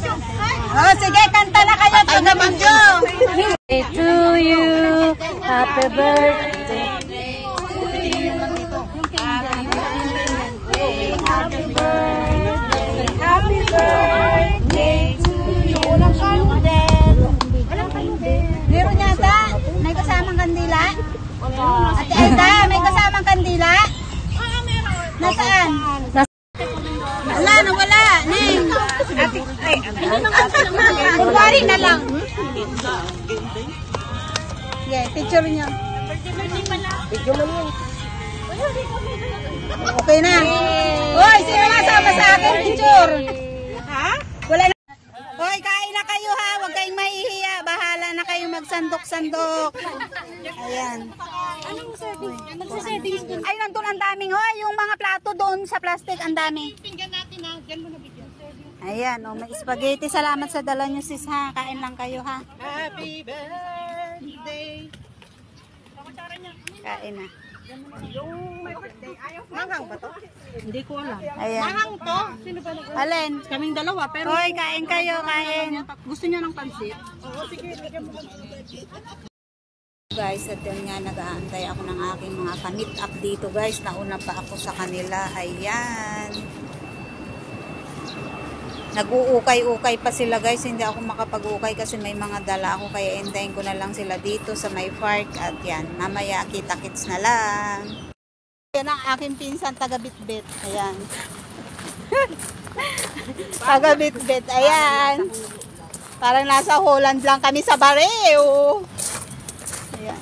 Oh, sige, kanta na kayo. Patay naman yun. To you, happy birthday. Happy birthday, happy birthday to you. Walang kalundel. Walang kalundel. Meron yata? May kasamang kandila? Ate Aida, may kasamang kandila? Nasaan? Wala, nawala. Ning. Kunwari na lang. Yeah, picture nyo. Video lang yun. Okay na. Hoy, sino masama sa akin? Picture. Ha? Wala na. Hoy, kain na kayo ha. Huwag kayong mahihiya. Bahala na kayong magsandok-sandok. Ayan. Anong settings? Magsa-settings dun. Ay, nandun ang daming. Hoy, yung mga plato doon sa plastic, ang dami. Pinggan natin ha. Diyan mo na bigyan. Ayan, oh, may spaghetti. Salamat sa dala nyo, sis, ha. Kain lang kayo, ha. Happy birthday. Kain na. Manghang ba to? Hindi ko alam. Ayan. Manghang to? Sino ba nag- Alin? Kaming dalawa pero Hoy, kain kayo, kain. gusto niya ng pansit. Oo, sige. Guys, at yun nga, nag-aantay ako ng aking mga ka-meet up dito, guys. Nauna pa ako sa kanila. Ayan. Nag-uukay-ukay pa sila, guys. Hindi ako makapag-ukay kasi may mga dala ako. Kaya hintayin ko na lang sila dito sa may park. At yan, mamaya kita-kits na lang. Yan ang aking pinsan, taga-bitbit. Ayan. Taga-bitbit. Ayan. Parang nasa Holland lang kami sa Bareo. Ayan.